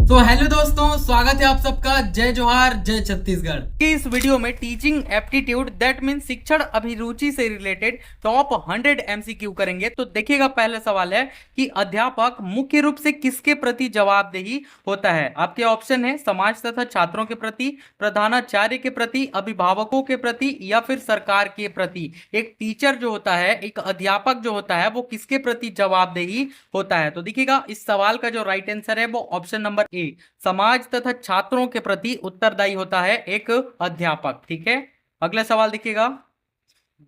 तो हेलो दोस्तों, स्वागत है आप सबका। जय जोहार, जय छत्तीसगढ़। कि इस वीडियो में टीचिंग एप्टीट्यूड दैट मीन शिक्षण अभिरुचि से रिलेटेड टॉप 100 एमसीक्यू करेंगे। तो देखिएगा, पहला सवाल है कि अध्यापक मुख्य रूप से किसके प्रति जवाबदेही होता है। आपके ऑप्शन है समाज तथा छात्रों के प्रति, प्रधानाचार्य के प्रति, अभिभावकों के प्रति या फिर सरकार के प्रति। एक टीचर जो होता है, एक अध्यापक जो होता है, वो किसके प्रति जवाबदेही होता है। तो देखिएगा, इस सवाल का जो राइट आंसर है वो ऑप्शन नंबर ए, समाज तथा छात्रों के प्रति उत्तरदायी होता है एक अध्यापक। ठीक है, अगला सवाल देखिएगा।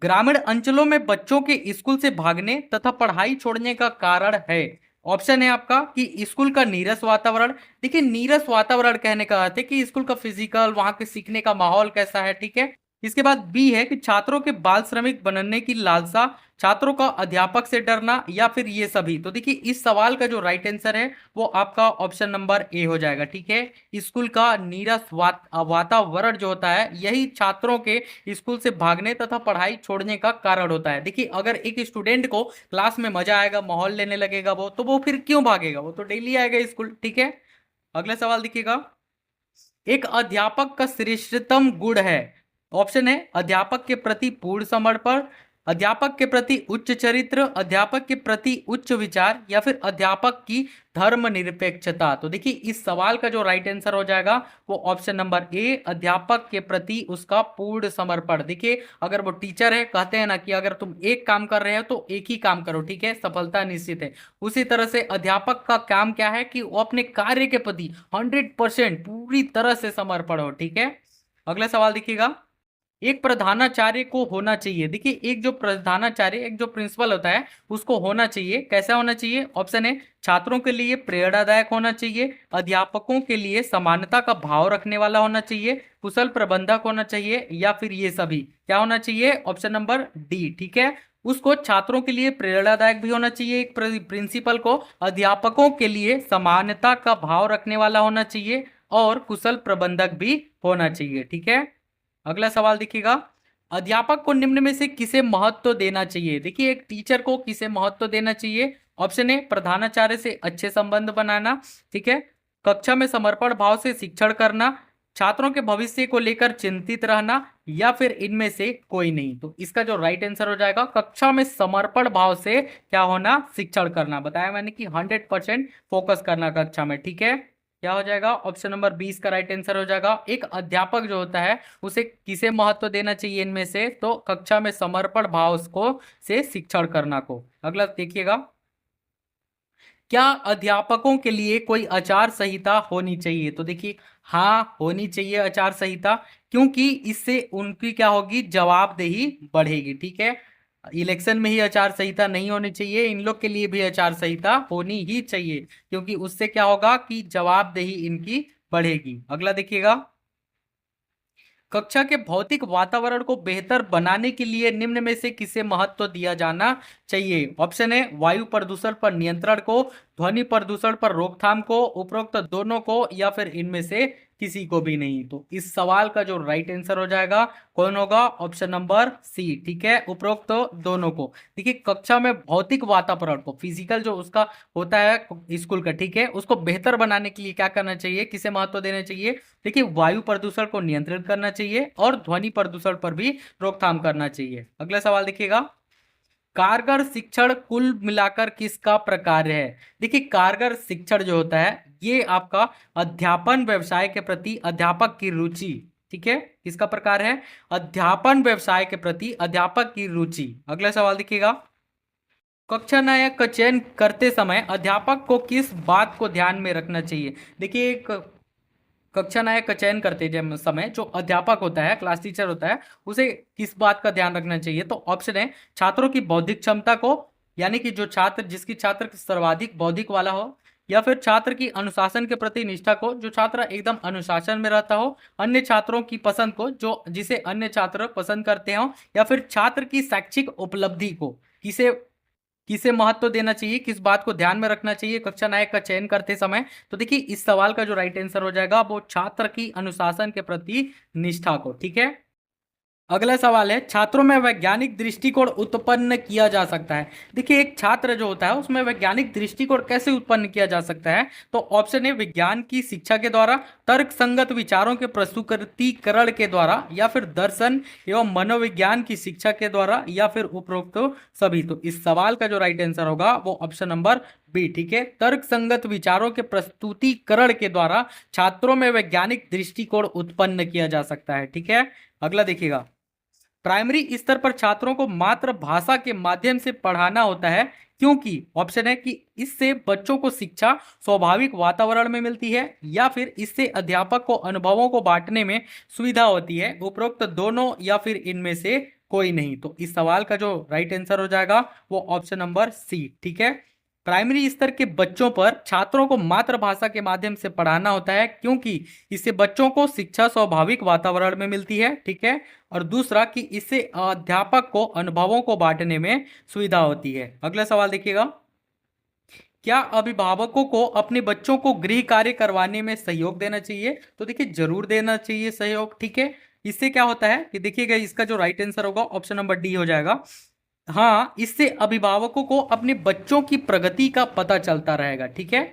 ग्रामीण अंचलों में बच्चों के स्कूल से भागने तथा पढ़ाई छोड़ने का कारण है। ऑप्शन है आपका कि स्कूल का नीरस वातावरण। देखिए, नीरस वातावरण कहने का अर्थ है कि स्कूल का फिजिकल, वहां के सीखने का माहौल कैसा है। ठीक है, इसके बाद बी है कि छात्रों के बाल श्रमिक बनने की लालसा, छात्रों का अध्यापक से डरना या फिर ये सभी। तो देखिए, इस सवाल का जो राइट आंसर है वो आपका ऑप्शन नंबर ए हो जाएगा। ठीक है, स्कूल का नीरस वातावरण जो होता है, यही छात्रों के स्कूल से भागने तथा पढ़ाई छोड़ने का कारण होता है। देखिए, अगर एक स्टूडेंट को क्लास में मजा आएगा, माहौल लेने लगेगा वो, तो वो फिर क्यों भागेगा, वो तो डेली आएगा स्कूल। ठीक है, अगला सवाल देखिएगा। एक अध्यापक का श्रेष्ठतम गुण है। ऑप्शन है अध्यापक के प्रति पूर्ण समर्पण, अध्यापक के प्रति उच्च चरित्र, अध्यापक के प्रति उच्च विचार या फिर अध्यापक की धर्मनिरपेक्षता। तो देखिए, इस सवाल का जो राइट आंसर हो जाएगा वो ऑप्शन नंबर ए, अध्यापक के प्रति उसका पूर्ण समर्पण। देखिए, अगर वो टीचर है, कहते हैं ना कि अगर तुम एक काम कर रहे हो तो एक ही काम करो, ठीक है, सफलता निश्चित है। उसी तरह से अध्यापक का काम क्या है कि वो अपने कार्य के प्रति 100% पूरी तरह से समर्पण हो। ठीक है, अगला सवाल देखिएगा। एक प्रधानाचार्य को होना चाहिए। देखिए, एक जो प्रधानाचार्य, एक जो प्रिंसिपल होता है, उसको होना चाहिए। कैसा होना चाहिए? ऑप्शन है छात्रों के लिए प्रेरणादायक होना चाहिए, अध्यापकों के लिए समानता का भाव रखने वाला होना चाहिए, कुशल प्रबंधक होना चाहिए या फिर ये सभी। क्या होना चाहिए? Option number D. ठीक है, उसको छात्रों के लिए प्रेरणादायक भी होना चाहिए, एक प्रिंसिपल को अध्यापकों के लिए समानता का भाव रखने वाला होना चाहिए और कुशल प्रबंधक भी होना चाहिए। ठीक है, अगला सवाल देखिएगा। अध्यापक को निम्न में से किसे महत्व देना चाहिए। देखिए, एक टीचर को किसे महत्व देना चाहिए। ऑप्शन ए, प्रधानाचार्य से अच्छे संबंध बनाना। ठीक है, कक्षा में समर्पण भाव से शिक्षण करना, छात्रों के भविष्य को लेकर चिंतित रहना या फिर इनमें से कोई नहीं। तो इसका जो राइट आंसर हो जाएगा, कक्षा में समर्पण भाव से क्या होना? शिक्षण करना। बताया मैंने कि 100% फोकस करना कक्षा में। ठीक है, क्या हो जाएगा? ऑप्शन नंबर 20 का राइट आंसर हो जाएगा। एक अध्यापक जो होता है उसे किसे महत्व देना चाहिए इनमें से? तो कक्षा में समर्पण भाव को से शिक्षण करना को। अगला देखिएगा। क्या अध्यापकों के लिए कोई आचार संहिता होनी चाहिए? तो देखिए, हाँ, होनी चाहिए आचार संहिता, क्योंकि इससे उनकी क्या होगी? जवाबदेही बढ़ेगी। ठीक है, इलेक्शन में ही आचार संहिता नहीं होनी चाहिए, इन लोग के लिए भी आचार संहिता होनी ही चाहिए, क्योंकि उससे क्या होगा कि जवाबदेही इनकी बढ़ेगी। अगला देखिएगा। कक्षा के भौतिक वातावरण को बेहतर बनाने के लिए निम्न में से किसे महत्व दिया जाना चाहिए। ऑप्शन है वायु प्रदूषण पर नियंत्रण को, ध्वनि प्रदूषण पर रोकथाम को, उपरोक्त दोनों को या फिर इनमें से किसी को भी नहीं। तो इस सवाल का जो राइट आंसर हो जाएगा कौन होगा? Option number C. ठीक है, उपरोक्त दोनों को। देखिए, कक्षा में भौतिक वातावरण को, फिजिकल जो उसका होता है स्कूल का, ठीक है, उसको बेहतर बनाने के लिए क्या करना चाहिए, किसे महत्व देना चाहिए? देखिए, वायु प्रदूषण को नियंत्रित करना चाहिए और ध्वनि प्रदूषण पर भी रोकथाम करना चाहिए। अगला सवाल देखिएगा। कारगर शिक्षण कुल मिलाकर किसका प्रकार है? देखिए, कारगर शिक्षण जो होता है ये आपका अध्यापन व्यवसाय के प्रति अध्यापक की रुचि। ठीक है, किसका प्रकार है? अध्यापन व्यवसाय के प्रति अध्यापक की रुचि। अगला सवाल देखिएगा। कक्षा नायक का चयन करते समय अध्यापक को किस बात को ध्यान में रखना चाहिए? देखिए, कक्षा नायक का चयन करते समय जो अध्यापक होता है, क्लास टीचर होता है, उसे किस बात का ध्यान रखना चाहिए? तो ऑप्शन है छात्रों की बौद्धिक क्षमता को, यानी कि जो छात्र, जिसकी छात्र सर्वाधिक बौद्धिक वाला हो, या फिर छात्र की अनुशासन के प्रति निष्ठा को, जो छात्र एकदम अनुशासन में रहता हो, अन्य छात्रों की पसंद को, जो जिसे अन्य छात्र पसंद करते हो, या फिर छात्र की शैक्षिक उपलब्धि को। किसे किसे महत्व देना चाहिए, किस बात को ध्यान में रखना चाहिए कक्षा नायक का चयन करते समय? तो देखिए, इस सवाल का जो राइट आंसर हो जाएगा वो छात्र की अनुशासन के प्रति निष्ठा को। ठीक है, अगला सवाल है, छात्रों में वैज्ञानिक दृष्टिकोण उत्पन्न किया जा सकता है। देखिए, एक छात्र जो होता है उसमें वैज्ञानिक दृष्टिकोण कैसे उत्पन्न किया जा सकता है, तो ऑप्शन ए विज्ञान की शिक्षा के द्वारा, तर्क संगत विचारों के प्रस्तुतिकरण के द्वारा, या फिर दर्शन एवं मनोविज्ञान की शिक्षा के द्वारा, या फिर उपरोक्त सभी। तो इस सवाल का जो राइट आंसर होगा वो ऑप्शन नंबर बी, ठीक है। तर्क संगत विचारों के प्रस्तुतिकरण के द्वारा छात्रों में वैज्ञानिक दृष्टिकोण उत्पन्न किया जा सकता है, ठीक है। अगला देखिएगा, प्राइमरी स्तर पर छात्रों को मातृभाषा के माध्यम से पढ़ाना होता है क्योंकि ऑप्शन है कि इससे बच्चों को शिक्षा स्वाभाविक वातावरण में मिलती है, या फिर इससे अध्यापक को अनुभवों को बांटने में सुविधा होती है, उपरोक्त दोनों, या फिर इनमें से कोई नहीं। तो इस सवाल का जो राइट आंसर हो जाएगा वो ऑप्शन नंबर सी, ठीक है। प्राइमरी स्तर के बच्चों पर छात्रों को मातृभाषा के माध्यम से पढ़ाना होता है क्योंकि इससे बच्चों को शिक्षा स्वाभाविक वातावरण में मिलती है, ठीक है। और दूसरा कि इससे अध्यापक को अनुभवों को बांटने में सुविधा होती है। अगला सवाल देखिएगा, क्या अभिभावकों को अपने बच्चों को गृह कार्य करवाने में सहयोग देना चाहिए? तो देखिए, जरूर देना चाहिए सहयोग, ठीक है। इससे क्या होता है कि देखिएगा, इसका जो राइट आंसर होगा ऑप्शन नंबर डी हो जाएगा। हाँ, इससे अभिभावकों को अपने बच्चों की प्रगति का पता चलता रहेगा, ठीक है।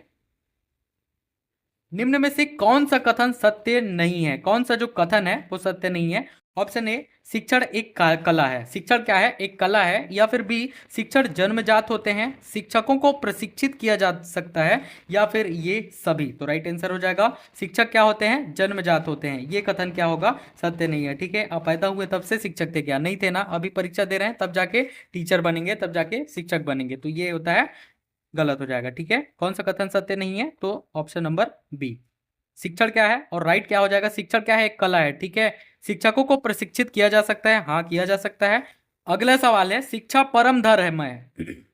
निम्न में से कौन सा कथन सत्य नहीं है? कौन सा जो कथन है वो सत्य नहीं है? ऑप्शन ए, शिक्षण एक कला है। शिक्षण क्या है? एक कला है। या फिर बी, शिक्षण जन्मजात होते हैं, शिक्षकों को प्रशिक्षित किया जा सकता है, या फिर ये सभी। तो राइट आंसर हो जाएगा शिक्षक क्या होते हैं? जन्मजात होते हैं। ये कथन क्या होगा? सत्य नहीं है, ठीक है। आप पैदा हुए तब से शिक्षक थे क्या? नहीं थे ना। अभी परीक्षा दे रहे हैं तब जाके टीचर बनेंगे, तब जाके शिक्षक बनेंगे। तो ये होता है, गलत हो जाएगा, ठीक है। कौन सा कथन सत्य नहीं है? तो ऑप्शन नंबर बी। शिक्षण क्या है और राइट क्या हो जाएगा? शिक्षण क्या है? एक कला है, ठीक है। शिक्षकों को प्रशिक्षित किया जा सकता है, हाँ किया जा सकता है। अगला सवाल है, शिक्षा परम धर्म है।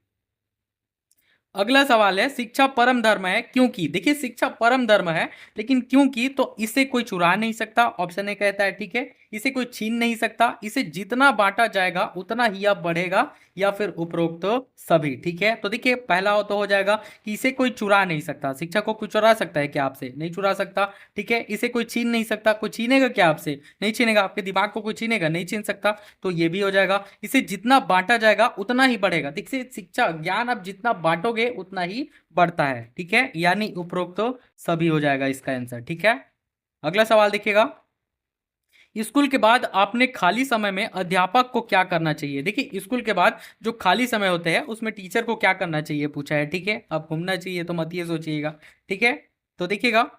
अगला सवाल है, शिक्षा परम धर्म है क्योंकि, देखिए शिक्षा परम धर्म है लेकिन क्योंकि, तो इसे कोई चुरा नहीं सकता, ऑप्शन ए कहता है, ठीक है। इसे कोई छीन नहीं सकता, इसे जितना बांटा जाएगा उतना ही अब बढ़ेगा, या फिर उपरोक्त सभी, ठीक है। तो देखिए, पहला तो हो जाएगा कि इसे कोई चुरा नहीं सकता। शिक्षा को कोई चुरा सकता है क्या आपसे? नहीं चुरा सकता, ठीक है। इसे कोई छीन नहीं सकता, कोई छीनेगा क्या आपसे? नहीं छीनेगा। आपके दिमाग को कोई छीनेगा? नहीं छीन सकता। तो ये भी हो जाएगा। इसे जितना बांटा जाएगा उतना ही बढ़ेगा। देखिए, शिक्षा ज्ञान आप जितना बांटोगे उतना ही बढ़ता है, ठीक है। यानी उपरोक्त सभी हो जाएगा इसका आंसर, ठीक है। अगला सवाल देखिएगा, स्कूल के बाद आपने खाली समय में अध्यापक को क्या करना चाहिए? देखिए, स्कूल के बाद जो खाली समय होते हैं उसमें टीचर को क्या करना चाहिए पूछा है, ठीक है। अब घूमना चाहिए तो मत ये सोचिएगा, ठीक है। तो देखिएगा,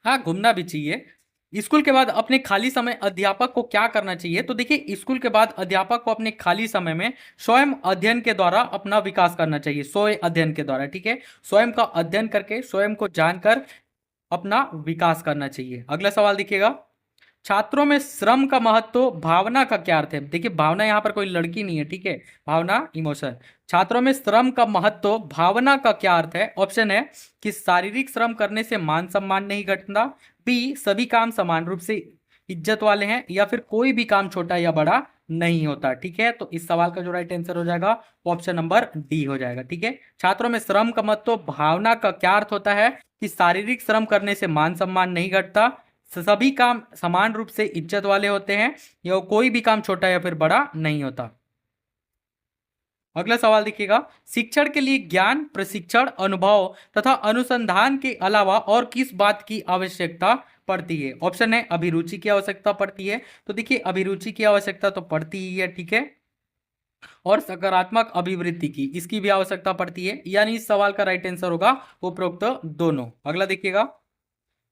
हाँ घूमना भी चाहिए। स्कूल के बाद अपने खाली समय अध्यापक को क्या करना चाहिए? तो देखिए, स्कूल के बाद अध्यापक को अपने खाली समय में स्वयं अध्ययन के द्वारा अपना विकास करना चाहिए। स्वयं अध्ययन के द्वारा, ठीक है। स्वयं का अध्ययन करके, स्वयं को जानकर अपना विकास करना चाहिए। अगला सवाल देखिएगा, छात्रों में श्रम का महत्व, भावना का क्या अर्थ है? देखिए, भावना यहाँ पर कोई लड़की नहीं है, ठीक है। भावना इमोशन। छात्रों में श्रम का महत्व, भावना का क्या अर्थ है? ऑप्शन है कि शारीरिक श्रम करने से मान सम्मान नहीं घटता, बी, सभी काम समान रूप से इज्जत वाले हैं, या फिर कोई भी काम छोटा या बड़ा नहीं होता, ठीक है। तो इस सवाल का जो राइट आंसर हो जाएगा ऑप्शन नंबर डी हो जाएगा, ठीक है। छात्रों में श्रम का महत्व, भावना का क्या अर्थ होता है कि शारीरिक श्रम करने से मान सम्मान नहीं घटता, सभी काम समान रूप से इज्जत वाले होते हैं, या कोई भी काम छोटा या फिर बड़ा नहीं होता। अगला सवाल देखिएगा, शिक्षण के लिए ज्ञान, प्रशिक्षण, अनुभव तथा अनुसंधान के अलावा और किस बात की आवश्यकता पड़ती है? ऑप्शन है अभिरुचि की आवश्यकता पड़ती है। तो देखिए, अभिरुचि की आवश्यकता तो पड़ती ही है, ठीक है। और सकारात्मक अभिवृद्धि की, इसकी भी आवश्यकता पड़ती है। यानी इस सवाल का राइट आंसर होगा उपरोक्त दोनों। अगला देखिएगा,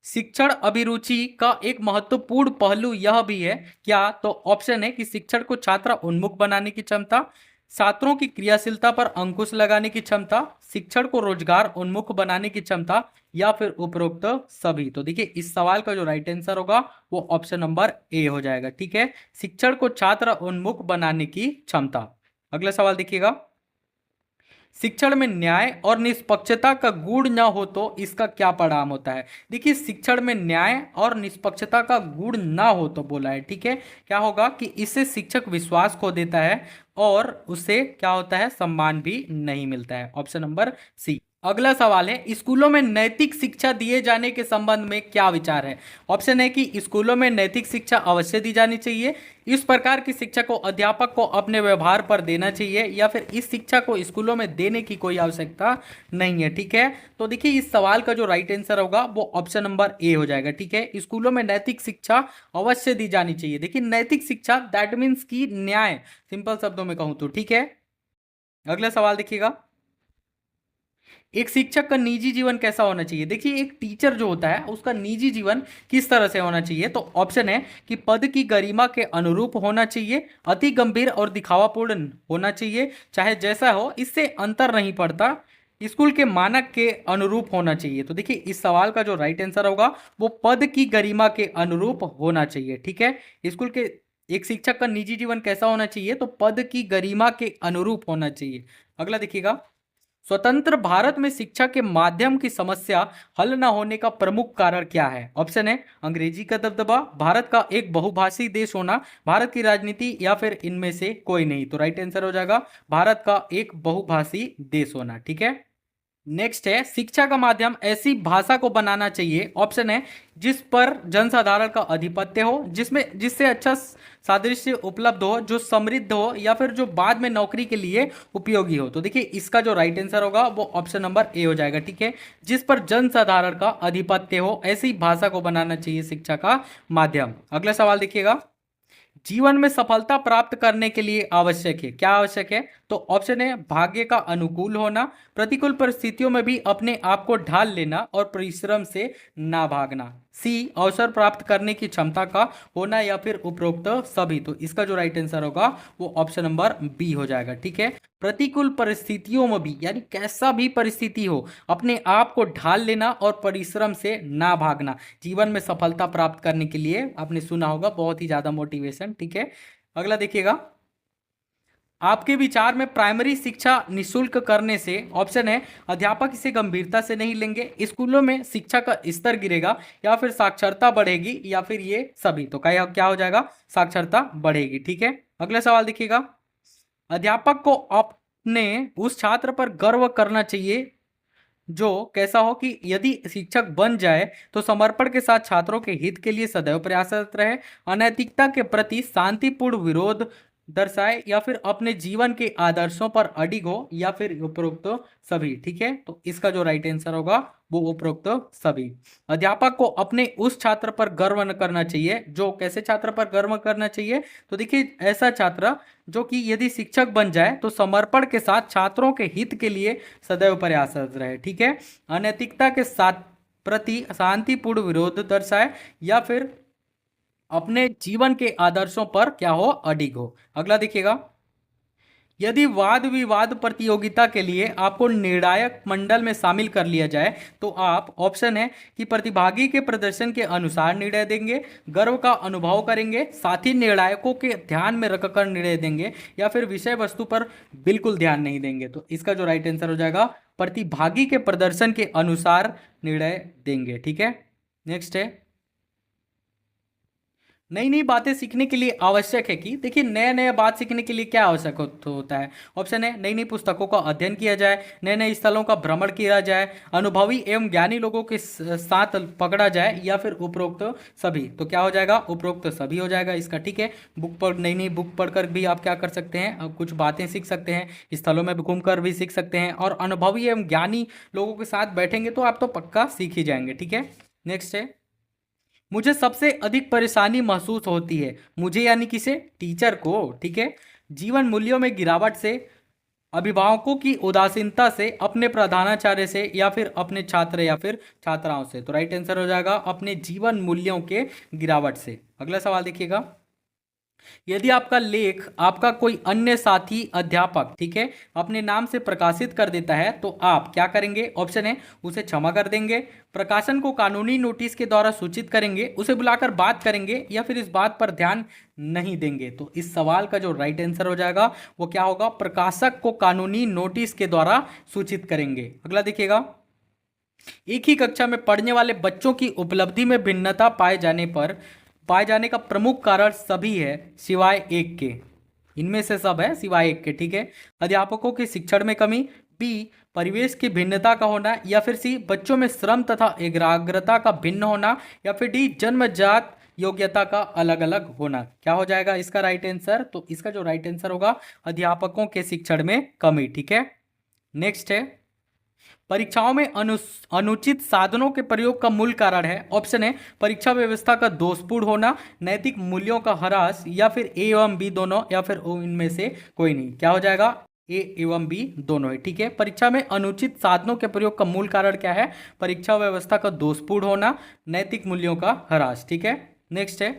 शिक्षण अभिरुचि का एक महत्वपूर्ण पहलू यह भी है क्या? तो ऑप्शन है कि शिक्षण को छात्र उन्मुख बनाने की क्षमता, छात्रों की क्रियाशीलता पर अंकुश लगाने की क्षमता, शिक्षण को रोजगार उन्मुख बनाने की क्षमता, या फिर उपरोक्त सभी। तो देखिए, इस सवाल का जो राइट आंसर होगा वो ऑप्शन नंबर ए हो जाएगा, ठीक है। शिक्षण को छात्र उन्मुख बनाने की क्षमता। अगला सवाल देखिएगा, शिक्षण में न्याय और निष्पक्षता का गुण न हो तो इसका क्या परिणाम होता है? देखिए, शिक्षण में न्याय और निष्पक्षता का गुण ना हो तो बोला है, ठीक है। क्या होगा कि इससे शिक्षक विश्वास खो देता है और उसे क्या होता है? सम्मान भी नहीं मिलता है। Option number C. अगला सवाल है, स्कूलों में नैतिक शिक्षा दिए जाने के संबंध में क्या विचार है। ऑप्शन है कि स्कूलों में नैतिक शिक्षा अवश्य दी जानी चाहिए, इस प्रकार की शिक्षा को अध्यापक को अपने व्यवहार पर देना चाहिए, या फिर इस शिक्षा को स्कूलों में देने की कोई आवश्यकता नहीं है। ठीक है, तो देखिए इस सवाल का जो राइट आंसर होगा वो ऑप्शन नंबर ए हो जाएगा। ठीक है, स्कूलों में नैतिक शिक्षा अवश्य दी जानी चाहिए। देखिए नैतिक शिक्षा दैट मीन्स की न्याय, सिंपल शब्दों में कहूं तो। ठीक है, अगला सवाल देखिएगा, एक शिक्षक का निजी जीवन कैसा होना चाहिए। देखिए एक टीचर जो होता है उसका निजी जीवन किस तरह से होना चाहिए, तो ऑप्शन है कि पद की गरिमा के अनुरूप होना चाहिए, अति गंभीर और दिखावापूर्ण होना चाहिए, चाहे जैसा हो इससे अंतर नहीं पड़ता, स्कूल के मानक के अनुरूप होना चाहिए। तो देखिए इस सवाल का जो राइट आंसर होगा वो पद की गरिमा के अनुरूप होना चाहिए। ठीक है, स्कूल के एक शिक्षक का निजी जीवन कैसा होना चाहिए, तो पद की गरिमा के अनुरूप होना चाहिए। अगला देखिएगा, स्वतंत्र भारत में शिक्षा के माध्यम की समस्या हल न होने का प्रमुख कारण क्या है। ऑप्शन है अंग्रेजी का दबदबा, भारत का एक बहुभाषी देश होना, भारत की राजनीति, या फिर इनमें से कोई नहीं। तो राइट आंसर हो जाएगा भारत का एक बहुभाषी देश होना। ठीक है, नेक्स्ट है, शिक्षा का माध्यम ऐसी भाषा को बनाना चाहिए। ऑप्शन है जिस पर जनसाधारण का अधिपत्य हो, जिसमें जिससे अच्छा सादृश्य उपलब्ध हो, जो समृद्ध हो, या फिर जो बाद में नौकरी के लिए उपयोगी हो। तो देखिए इसका जो राइट आंसर होगा वो ऑप्शन नंबर ए हो जाएगा। ठीक है, जिस पर जनसाधारण का अधिपत्य हो ऐसी भाषा को बनाना चाहिए शिक्षा का माध्यम। अगला सवाल देखिएगा, जीवन में सफलता प्राप्त करने के लिए आवश्यक है, क्या आवश्यक है, तो ऑप्शन है भाग्य का अनुकूल होना, प्रतिकूल परिस्थितियों में भी अपने आप को ढाल लेना और परिश्रम से ना भागना, सी अवसर प्राप्त करने की क्षमता का होना, या फिर उपरोक्त सभी। तो इसका जो राइट आंसर होगा वो ऑप्शन नंबर बी हो जाएगा। ठीक है, प्रतिकूल परिस्थितियों में भी, यानी कैसा भी परिस्थिति हो, अपने आप को ढाल लेना और परिश्रम से ना भागना, जीवन में सफलता प्राप्त करने के लिए आपने सुना होगा, बहुत ही ज्यादा मोटिवेशन। ठीक है, अगला देखिएगा, आपके विचार में प्राइमरी शिक्षा निशुल्क करने से, ऑप्शन है अध्यापक इसे गंभीरता से नहीं लेंगे, स्कूलों में शिक्षा का स्तर गिरेगा, या फिर साक्षरता बढ़ेगी, या फिर ये सभी। तो क्या क्या हो जाएगा, साक्षरता बढ़ेगी। ठीक है, अगला सवाल देखिएगा, अध्यापक को अपने उस छात्र पर गर्व करना चाहिए जो कैसा हो कि यदि शिक्षक बन जाए तो समर्पण के साथ छात्रों के हित के लिए सदैव प्रयासरत रहे, अनैतिकता के प्रति शांतिपूर्ण विरोध दर्शाए, या फिर अपने जीवन के आदर्शों पर अडिग हो, या फिर उपरोक्त सभी। ठीक है, तो इसका जो राइट आंसर होगा वो उपरोक्त सभी। अध्यापक को अपने उस छात्र पर गर्व न करना चाहिए, जो कैसे छात्र पर गर्व करना चाहिए, तो देखिए ऐसा छात्र जो कि यदि शिक्षक बन जाए तो समर्पण के साथ छात्रों के हित के लिए सदैव प्रयासरत रहे। ठीक है, अनैतिकता के साथ प्रति शांतिपूर्ण विरोध दर्शाए, या फिर अपने जीवन के आदर्शों पर क्या हो, अडिग हो। अगला देखिएगा, यदि वाद विवाद प्रतियोगिता के लिए आपको निर्णायक मंडल में शामिल कर लिया जाए तो आप, ऑप्शन है कि प्रतिभागी के प्रदर्शन के अनुसार निर्णय देंगे, गर्व का अनुभव करेंगे, साथी निर्णायकों के ध्यान में रखकर निर्णय देंगे, या फिर विषय वस्तु पर बिल्कुल ध्यान नहीं देंगे। तो इसका जो राइट आंसर हो जाएगा प्रतिभागी के प्रदर्शन के अनुसार निर्णय देंगे। ठीक है, नेक्स्ट है, नई नई बातें सीखने के लिए आवश्यक है कि, देखिए नया नया बात सीखने के लिए क्या आवश्यक होता है। ऑप्शन है नई नई पुस्तकों का अध्ययन किया जाए, नए नए स्थलों का भ्रमण किया जाए, अनुभवी एवं ज्ञानी लोगों के साथ पकड़ा जाए, या फिर उपरोक्त सभी। तो क्या हो जाएगा, उपरोक्त सभी हो जाएगा इसका। ठीक है, बुक पर नई नई बुक पढ़कर भी आप क्या कर सकते हैं, अब कुछ बातें सीख सकते हैं, स्थलों में घूमकर भी सीख सकते हैं, और अनुभवी एवं ज्ञानी लोगों के साथ बैठेंगे तो आप तो पक्का सीख ही जाएंगे। ठीक है, नेक्स्ट है, मुझे सबसे अधिक परेशानी महसूस होती है, मुझे यानी किसे, टीचर को। ठीक है, जीवन मूल्यों में गिरावट से, अभिभावकों की उदासीनता से, अपने प्रधानाचार्य से, या फिर अपने छात्र या फिर छात्राओं से। तो राइट आंसर हो जाएगा अपने जीवन मूल्यों के गिरावट से। अगला सवाल देखिएगा, यदि आपका लेख आपका कोई अन्य साथी अध्यापक, ठीक है, अपने नाम से प्रकाशित कर देता है तो आप क्या करेंगे। ऑप्शन है उसे क्षमा कर देंगे, प्रकाशन को कानूनी नोटिस के द्वारा सूचित करेंगे, उसे बुलाकर बात करेंगे, या फिर इस बात पर ध्यान नहीं देंगे। तो इस सवाल का जो राइट आंसर हो जाएगा वो क्या होगा, प्रकाशक को कानूनी नोटिस के द्वारा सूचित करेंगे। अगला देखिएगा, एक ही कक्षा में पढ़ने वाले बच्चों की उपलब्धि में भिन्नता पाए जाने का प्रमुख कारण सभी है सिवाय एक के, इनमें से सब है सिवाय एक के। ठीक है, अध्यापकों के शिक्षण में कमी, बी परिवेश की भिन्नता का होना, या फिर सी बच्चों में श्रम तथा एकाग्रता का भिन्न होना, या फिर डी जन्मजात योग्यता का अलग अलग होना। क्या हो जाएगा इसका राइट आंसर? तो इसका जो राइट आंसर होगा अध्यापकों के शिक्षण में कमी। ठीक है, नेक्स्ट है परीक्षाओं में अनुचित साधनों के प्रयोग का मूल कारण है। ऑप्शन है परीक्षा व्यवस्था का दोषपूर्ण होना, नैतिक मूल्यों का ह्रास, या फिर ए एवं बी दोनों, या फिर इनमें से कोई नहीं। क्या हो जाएगा? ए एवं बी दोनों है। ठीक है, परीक्षा में अनुचित साधनों के प्रयोग का मूल कारण क्या है? परीक्षा व्यवस्था का दोषपूर्ण होना, नैतिक मूल्यों का ह्रास। ठीक है, नेक्स्ट है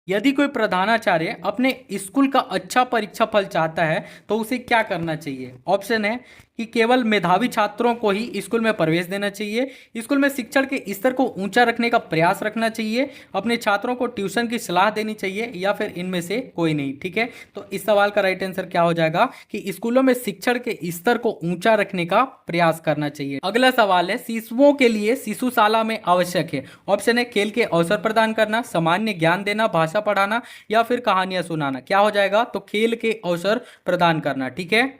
यदि कोई प्रधानाचार्य अपने स्कूल का अच्छा परीक्षा फल चाहता है तो उसे क्या करना चाहिए? ऑप्शन है कि केवल मेधावी छात्रों को ही स्कूल में प्रवेश देना चाहिए, स्कूल में शिक्षण के स्तर को ऊंचा रखने का प्रयास रखना चाहिए, अपने छात्रों को ट्यूशन की सलाह देनी चाहिए, या फिर इनमें से कोई नहीं। ठीक है, तो इस सवाल का राइट आंसर क्या हो जाएगा कि स्कूलों में शिक्षण के स्तर को ऊंचा रखने का प्रयास करना चाहिए। अगला सवाल है शिशुओं के लिए शिशुशाला में आवश्यक है। ऑप्शन है खेल के अवसर प्रदान करना, सामान्य ज्ञान देना, भाषा पढ़ाना, या फिर कहानियां सुनाना। क्या हो जाएगा? तो खेल के अवसर प्रदान करना। ठीक है,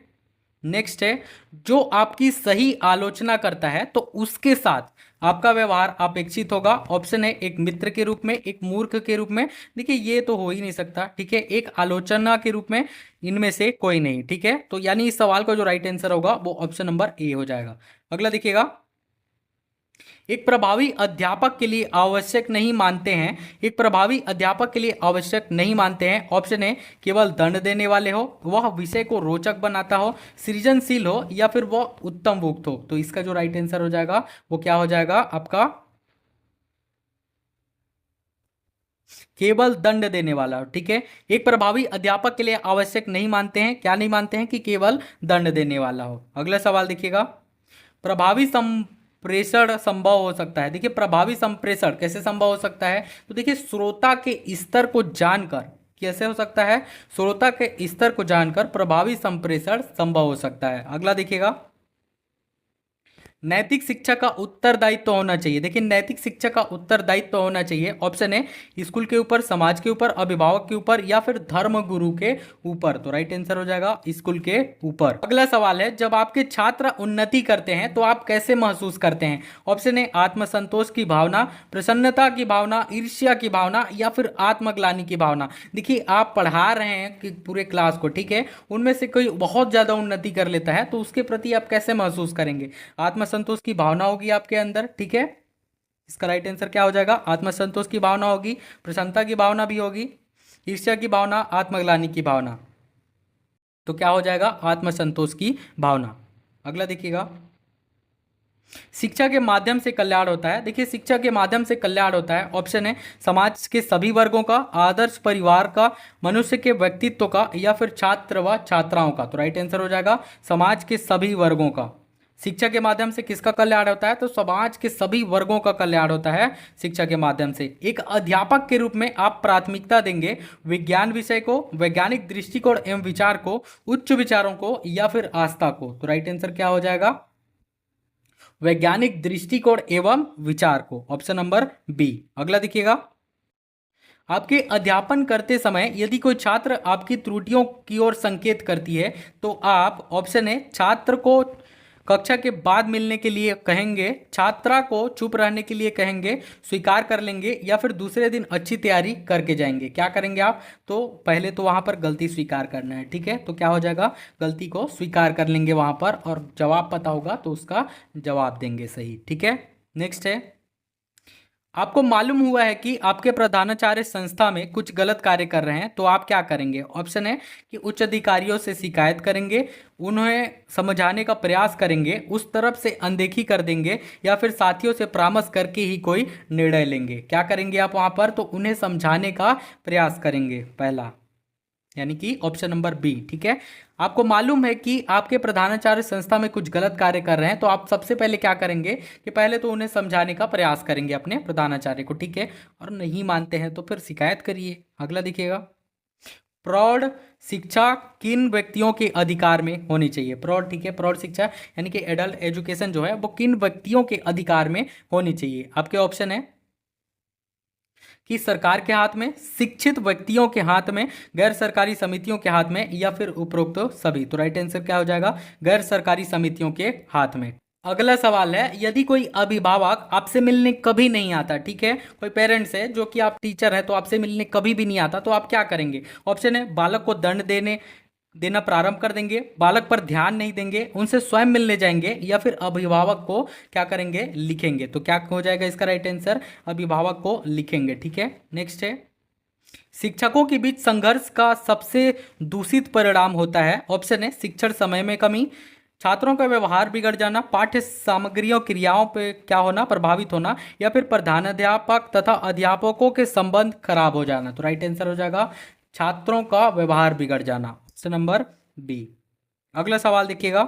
नेक्स्ट है जो आपकी सही आलोचना करता है तो उसके साथ आपका व्यवहार अपेक्षित होगा। ऑप्शन है एक मित्र के रूप में, एक मूर्ख के रूप में। देखिए ये तो हो ही नहीं सकता। ठीक है, एक आलोचना के रूप में, इनमें से कोई नहीं। ठीक है, तो यानी इस सवाल का जो राइट आंसर होगा वो ऑप्शन नंबर ए हो जाएगा। अगला देखिएगा एक प्रभावी अध्यापक के लिए आवश्यक नहीं मानते हैं, एक प्रभावी अध्यापक के लिए आवश्यक नहीं मानते हैं। ऑप्शन है केवल दंड देने वाले हो, वह विषय को रोचक बनाता हो, सृजनशील हो, या फिर वह उत्तम वक्ता हो। तो इसका जो राइट आंसर हो जाएगा वो क्या हो जाएगा आपका? केवल दंड देने वाला। ठीक है, एक प्रभावी अध्यापक के लिए आवश्यक नहीं मानते हैं, क्या नहीं मानते हैं? कि केवल दंड देने वाला हो। अगला सवाल देखिएगा प्रभावी संप्रेषण संभव हो सकता है। देखिए प्रभावी संप्रेषण कैसे संभव हो सकता है? तो देखिए श्रोता के स्तर को जानकर कैसे हो सकता है? श्रोता के स्तर को जानकर प्रभावी संप्रेषण संभव हो सकता है। अगला देखिएगा नैतिक शिक्षा का उत्तरदायित्व होना चाहिए। देखिए नैतिक शिक्षा का उत्तरदायित्व होना चाहिए। ऑप्शन है स्कूल के ऊपर, समाज के ऊपर, अभिभावक के ऊपर, या फिर धर्म गुरु के ऊपर। तो राइट आंसर हो जाएगा स्कूल के ऊपर। अगला सवाल है जब आपके छात्र उन्नति करते हैं तो आप कैसे महसूस करते हैं? ऑप्शन है आत्मसंतोष की भावना, प्रसन्नता की भावना, ईर्ष्या की भावना, या फिर आत्मग्लानि की भावना। देखिए आप पढ़ा रहे हैं कि पूरे क्लास को, ठीक है, उनमें से कोई बहुत ज्यादा उन्नति कर लेता है तो उसके प्रति आप कैसे महसूस करेंगे? आत्मसंतोष की भावना होगी आपके अंदर। ठीक है, इसका राइट आंसर क्या हो जाएगा? आत्मसंतोष की भावना होगी, प्रसन्नता की भावना भी होगी, ईर्ष्या की भावना, आत्मग्लानि की भावना। तो क्या हो जाएगा? आत्मसंतोष की भावना। अगला देखिएगा शिक्षा के माध्यम से कल्याण होता है। देखिए शिक्षा के माध्यम से कल्याण होता है। ऑप्शन है समाज के सभी वर्गों का, आदर्श परिवार का, मनुष्य के व्यक्तित्व का, या फिर छात्र व छात्राओं का। तो राइट आंसर हो जाएगा समाज के सभी वर्गों का। शिक्षा के माध्यम से किसका कल्याण होता है? तो समाज के सभी वर्गों का कल्याण होता है शिक्षा के माध्यम से। एक अध्यापक के रूप में आप प्राथमिकता देंगे विज्ञान विषय को, वैज्ञानिक दृष्टिकोण एवं विचार को, उच्च विचारों को, या फिर आस्था को। तो राइट आंसर क्या हो जाएगा? वैज्ञानिक दृष्टिकोण एवं विचार को, ऑप्शन नंबर बी। अगला देखिएगा आपके अध्यापन करते समय यदि कोई छात्र आपकी त्रुटियों की ओर संकेत करती है तो आप, ऑप्शन है छात्र को कक्षा के बाद मिलने के लिए कहेंगे, छात्रा को चुप रहने के लिए कहेंगे, स्वीकार कर लेंगे, या फिर दूसरे दिन अच्छी तैयारी करके जाएंगे। क्या करेंगे आप? तो पहले तो वहां पर गलती स्वीकार करना है। ठीक है, तो क्या हो जाएगा? गलती को स्वीकार कर लेंगे वहां पर, और जवाब पता होगा तो उसका जवाब देंगे सही। ठीक है, नेक्स्ट है आपको मालूम हुआ है कि आपके प्रधानाचार्य संस्था में कुछ गलत कार्य कर रहे हैं तो आप क्या करेंगे? ऑप्शन है कि उच्च अधिकारियों से शिकायत करेंगे, उन्हें समझाने का प्रयास करेंगे, उस तरफ से अनदेखी कर देंगे, या फिर साथियों से परामर्श करके ही कोई निर्णय लेंगे। क्या करेंगे आप वहां पर? तो उन्हें समझाने का प्रयास करेंगे, पहला, यानी कि ऑप्शन नंबर बी। ठीक है, आपको मालूम है कि आपके प्रधानाचार्य संस्था में कुछ गलत कार्य कर रहे हैं तो आप सबसे पहले क्या करेंगे कि पहले तो उन्हें समझाने का प्रयास करेंगे अपने प्रधानाचार्य को। ठीक है, और नहीं मानते हैं तो फिर शिकायत करिए। अगला देखिएगा प्रौढ़ शिक्षा किन व्यक्तियों के अधिकार में होनी चाहिए? प्रौढ़, ठीक है, प्रौढ़ शिक्षा यानी कि एडल्ट एजुकेशन जो है वो किन व्यक्तियों के अधिकार में होनी चाहिए? आपके ऑप्शन है कि सरकार के हाथ में, शिक्षित व्यक्तियों के हाथ में, गैर सरकारी समितियों के हाथ में, या फिर उपरोक्त सभी। तो राइट आंसर क्या हो जाएगा? गैर सरकारी समितियों के हाथ में। अगला सवाल है, यदि कोई अभिभावक आपसे मिलने कभी नहीं आता, ठीक है, कोई पेरेंट्स है जो कि आप टीचर है तो आपसे मिलने कभी भी नहीं आता, तो आप क्या करेंगे? ऑप्शन है, बालक को दंड देना प्रारंभ कर देंगे, बालक पर ध्यान नहीं देंगे, उनसे स्वयं मिलने जाएंगे, या फिर अभिभावक को क्या करेंगे? लिखेंगे। तो क्या हो जाएगा इसका राइट आंसर? अभिभावक को लिखेंगे। ठीक है, नेक्स्ट है, शिक्षकों के बीच संघर्ष का सबसे दूषित परिणाम होता है। ऑप्शन है, शिक्षण समय में कमी, छात्रों का व्यवहार बिगड़ जाना, पाठ्य सामग्रियों क्रियाओं पे क्या होना? प्रभावित होना, या फिर प्रधानाध्यापक तथा अध्यापकों के संबंध खराब हो जाना। तो राइट आंसर हो जाएगा छात्रों का व्यवहार बिगड़ जाना, ऑप्शन नंबर बी। अगला सवाल देखिएगा,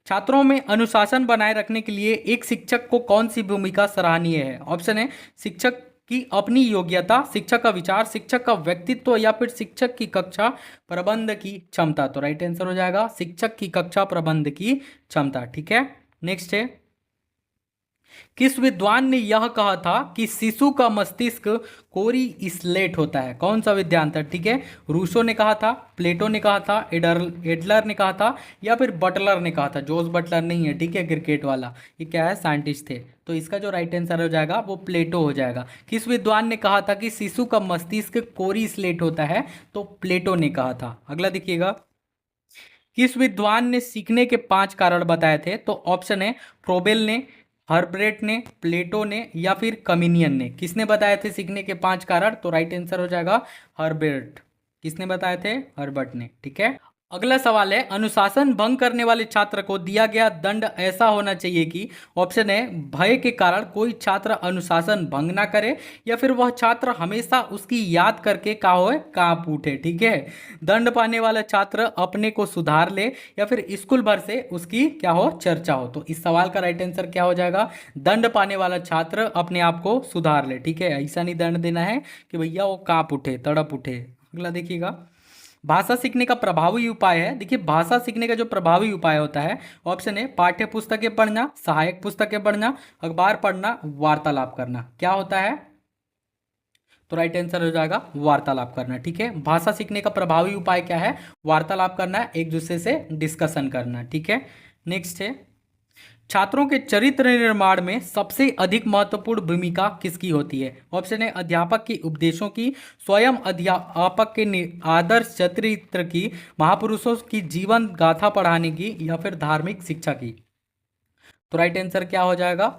छात्रों में अनुशासन बनाए रखने के लिए एक शिक्षक को कौन सी भूमिका सराहनीय है? ऑप्शन है, शिक्षक की अपनी योग्यता, शिक्षक का विचार, शिक्षक का व्यक्तित्व, या फिर शिक्षक की कक्षा प्रबंध की क्षमता। तो राइट आंसर हो जाएगा शिक्षक की कक्षा प्रबंध की क्षमता। ठीक है, नेक्स्ट है, किस विद्वान ने यह कहा था कि शिशु का मस्तिष्क कोरी स्लेट होता है? कौन सा विद्वान था? ठीक है, रूसो ने कहा था, प्लेटो ने कहा था, एडलर ने कहा था, या फिर बटलर ने कहा था। जोस बटलर नहीं है, ठीक है, क्रिकेट वाला, ये क्या है? साइंटिस्ट थे। तो इसका जो राइट आंसर हो जाएगा वो प्लेटो हो जाएगा। किस विद्वान ने कहा था कि शिशु का मस्तिष्क कोरी स्लेट होता है? तो प्लेटो ने कहा था। अगला देखिएगा, किस विद्वान ने सीखने के 5 कारण बताए थे? तो ऑप्शन है, फ्रोबेल ने, हर्बर्ट ने, प्लेटो ने, या फिर कमिनियन ने। किसने बताए थे सीखने के 5 कारण? तो राइट आंसर हो जाएगा हर्बर्ट। किसने बताए थे? हर्बर्ट ने। ठीक है, अगला सवाल है, अनुशासन भंग करने वाले छात्र को दिया गया दंड ऐसा होना चाहिए कि, ऑप्शन है, भय के कारण कोई छात्र अनुशासन भंग ना करे, या फिर वह छात्र हमेशा उसकी याद करके का होए कांप उठे। ठीक है, दंड पाने वाला छात्र अपने को सुधार ले, या फिर स्कूल भर से उसकी क्या हो? चर्चा हो। तो इस सवाल का राइट आंसर क्या हो जाएगा? दंड पाने वाला छात्र अपने आप को सुधार ले। ठीक है, ऐसा नहीं दंड देना है कि भैया वो कांप उठे, तड़प उठे। अगला देखिएगा, भाषा सीखने का प्रभावी उपाय है। देखिए, भाषा सीखने का जो प्रभावी उपाय होता है, ऑप्शन है, पाठ्य पुस्तकें पढ़ना, सहायक पुस्तकें पढ़ना, अखबार पढ़ना, वार्तालाप करना। क्या होता है? तो राइट आंसर हो जाएगा वार्तालाप करना। ठीक है, भाषा सीखने का प्रभावी उपाय क्या है? वार्तालाप करना, एक दूसरे से डिस्कशन करना। ठीक है, नेक्स्ट है, छात्रों के चरित्र निर्माण में सबसे अधिक महत्वपूर्ण भूमिका किसकी होती है? ऑप्शन है, अध्यापक की उपदेशों की, स्वयं अध्यापक के आदर्श चरित्र की, महापुरुषों की जीवन गाथा पढ़ाने की, या फिर धार्मिक शिक्षा की। तो राइट आंसर क्या हो जाएगा?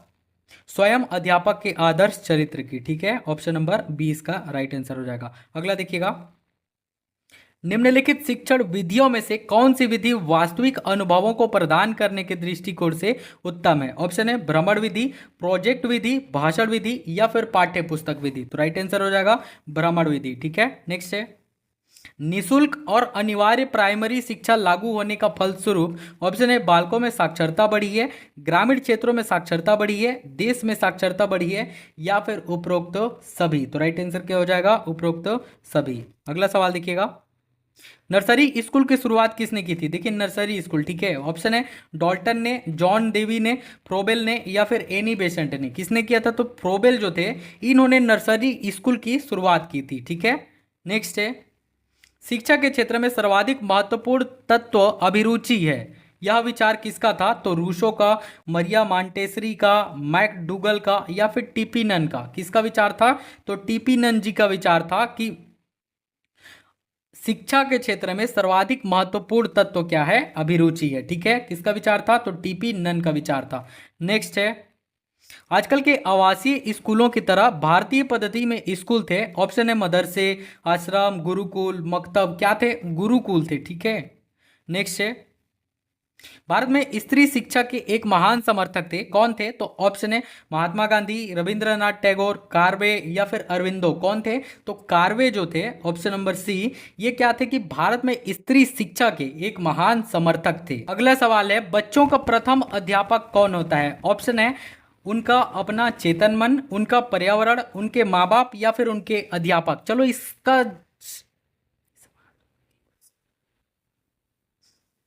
स्वयं अध्यापक के आदर्श चरित्र की। ठीक है, ऑप्शन नंबर 20 का राइट आंसर हो जाएगा। अगला देखिएगा, निम्नलिखित शिक्षण विधियों में से कौन सी विधि वास्तविक अनुभवों को प्रदान करने के दृष्टिकोण से उत्तम है? ऑप्शन है, भ्रमण विधि, प्रोजेक्ट विधि, भाषण विधि, या फिर पाठ्य पुस्तक विधि। तो राइट आंसर हो जाएगा भ्रमण विधि। ठीक है, नेक्स्ट है, निशुल्क और अनिवार्य प्राइमरी शिक्षा लागू होने का फलस्वरूप, ऑप्शन है, बालकों में साक्षरता बढ़ी है, ग्रामीण क्षेत्रों में साक्षरता बढ़ी है, देश में साक्षरता बढ़ी है, या फिर उपरोक्त सभी। तो राइट आंसर क्या हो जाएगा? उपरोक्त सभी। अगला सवाल देखिएगा, नर्सरी स्कूल की शुरुआत किसने की थी? देखिए, नर्सरी स्कूल, ठीक है, ऑप्शन है, डॉल्टन ने, जॉन डेवी ने, फ्रोबेल ने, या फिर एनी बेसेंट ने। किसने किया था? तो फ्रोबेल जो थे, इन्होंने नर्सरी स्कूल की शुरुआत की थी। ठीक है, नेक्स्ट है, शिक्षा के क्षेत्र में सर्वाधिक महत्वपूर्ण तत्व अभिरुचि है, यह विचार किसका था? तो रूसो का, मरिया मॉन्टेसरी का, मैकडूगल का, या फिर टीपी नन का। किसका विचार था? तो टीपी नन जी का विचार था कि शिक्षा के क्षेत्र में सर्वाधिक महत्वपूर्ण तत्व क्या है? अभिरुचि है। ठीक है, किसका विचार था? तो टीपी नन का विचार था। नेक्स्ट है, आजकल के आवासीय स्कूलों की तरह भारतीय पद्धति में स्कूल थे, ऑप्शन है, मदरसे, आश्रम, गुरुकुल, मकतब। क्या थे? गुरुकुल थे। ठीक है, नेक्स्ट है, भारत में स्त्री शिक्षा के एक महान समर्थक थे, कौन थे? तो ऑप्शन है, महात्मा गांधी, रविंद्रनाथ टैगोर, कार्वे, या फिर अरविंदो। कौन थे? तो कार्वे जो थे, ऑप्शन नंबर सी, ये क्या थे कि भारत में स्त्री शिक्षा के एक महान समर्थक थे। अगला सवाल है, बच्चों का प्रथम अध्यापक कौन होता है? ऑप्शन है, उनका अपना चेतन मन, उनका पर्यावरण, उनके माँ बाप, या फिर उनके अध्यापक। चलो इसका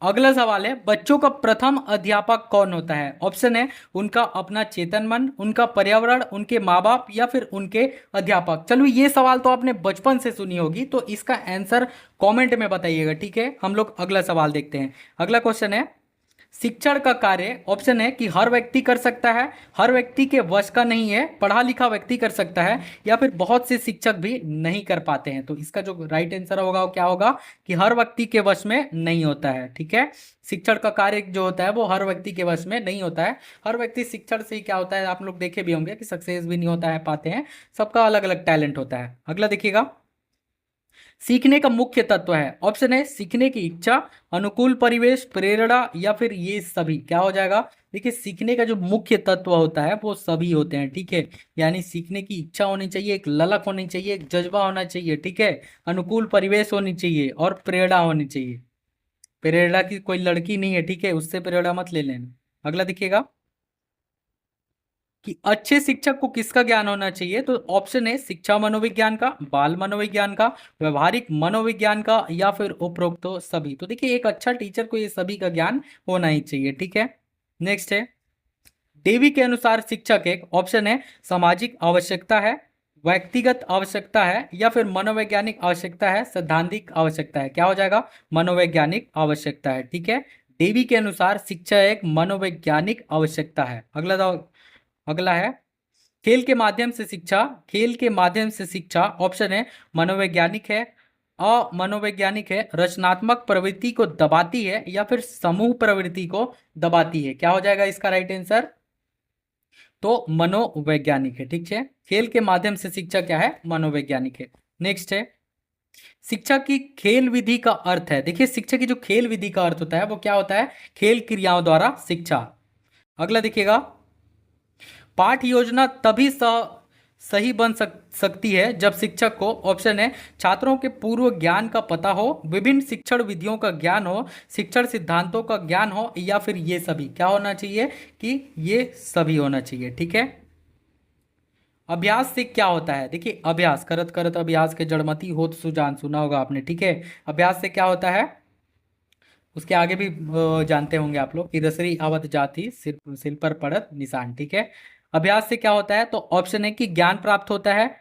अगला सवाल है, बच्चों का प्रथम अध्यापक कौन होता है? ऑप्शन है उनका अपना चेतन मन, उनका पर्यावरण, उनके माँ बाप या फिर उनके अध्यापक। चलो ये सवाल तो आपने बचपन से सुनी होगी, तो इसका आंसर कमेंट में बताइएगा, ठीक है। हम लोग अगला सवाल देखते हैं। अगला क्वेश्चन है, शिक्षण का कार्य, ऑप्शन है कि हर व्यक्ति कर सकता है, हर व्यक्ति के वश का नहीं है, पढ़ा लिखा व्यक्ति कर सकता है, या फिर बहुत से शिक्षक भी नहीं कर पाते हैं। तो इसका जो राइट आंसर होगा वो क्या होगा कि हर व्यक्ति के वश में नहीं होता है, ठीक है। शिक्षण का कार्य जो होता है वो हर व्यक्ति के वश में नहीं होता है। हर व्यक्ति शिक्षण से ही क्या होता है, आप लोग देखे भी होंगे कि सक्सेस भी नहीं होता है, पाते हैं, सबका अलग अलग टैलेंट होता है। अगला देखिएगा, सीखने का मुख्य तत्व है, ऑप्शन है सीखने की इच्छा, अनुकूल परिवेश, प्रेरणा या फिर ये सभी। क्या हो जाएगा, देखिए सीखने का जो मुख्य तत्व होता है वो सभी होते हैं, ठीक है। यानी सीखने की इच्छा होनी चाहिए, एक ललक होनी चाहिए, एक जज्बा होना चाहिए, ठीक है। अनुकूल परिवेश होनी चाहिए और प्रेरणा होनी चाहिए। प्रेरणा की कोई लड़की नहीं है, ठीक है, उससे प्रेरणा मत ले लेना। अगला देखिएगा कि अच्छे शिक्षक को किसका ज्ञान होना चाहिए, तो ऑप्शन है शिक्षा मनोविज्ञान का, बाल मनोविज्ञान का, व्यवहारिक मनोविज्ञान का या फिर उपरोक्त सभी। तो देखिए एक अच्छा टीचर को ये सभी का ज्ञान होना ही चाहिए, ठीक है। नेक्स्ट है, डेवी के अनुसार शिक्षक एक, ऑप्शन है सामाजिक आवश्यकता है, व्यक्तिगत आवश्यकता है या फिर मनोवैज्ञानिक आवश्यकता है, सैद्धांतिक आवश्यकता है। क्या हो जाएगा, मनोवैज्ञानिक आवश्यकता है, ठीक है। डेवी के अनुसार शिक्षा एक मनोवैज्ञानिक आवश्यकता है। अगला है, खेल के माध्यम से शिक्षा, खेल के माध्यम से शिक्षा, ऑप्शन है मनोवैज्ञानिक है, अमनोवैज्ञानिक है, रचनात्मक प्रवृत्ति को दबाती है या फिर समूह प्रवृत्ति को दबाती है। क्या हो जाएगा इसका राइट आंसर, तो मनोवैज्ञानिक है, ठीक है। खेल के माध्यम से शिक्षा क्या है, मनोवैज्ञानिक है। नेक्स्ट है, शिक्षा की खेल विधि का अर्थ है, देखिए शिक्षा की जो खेल विधि का अर्थ होता है वो क्या होता है, खेल क्रियाओं द्वारा शिक्षा। अगला देखिएगा, पाठ योजना तभी सही बन सकती है जब शिक्षक को, ऑप्शन है छात्रों के पूर्व ज्ञान का पता हो, विभिन्न शिक्षण विधियों का ज्ञान हो, शिक्षण सिद्धांतों का ज्ञान हो या फिर ये सभी। क्या होना चाहिए कि ये सभी होना चाहिए, ठीक है। अभ्यास से क्या होता है, देखिए अभ्यास करत करत अभ्यास के जड़मति होत सुजान, सुना होगा आपने, ठीक है। अभ्यास से क्या होता है, उसके आगे भी जानते होंगे आप लोग कि रसरी आवत जाति सिर पर पड़त निशान, ठीक है। अभ्यास से क्या होता है, तो ऑप्शन है कि ज्ञान प्राप्त होता है,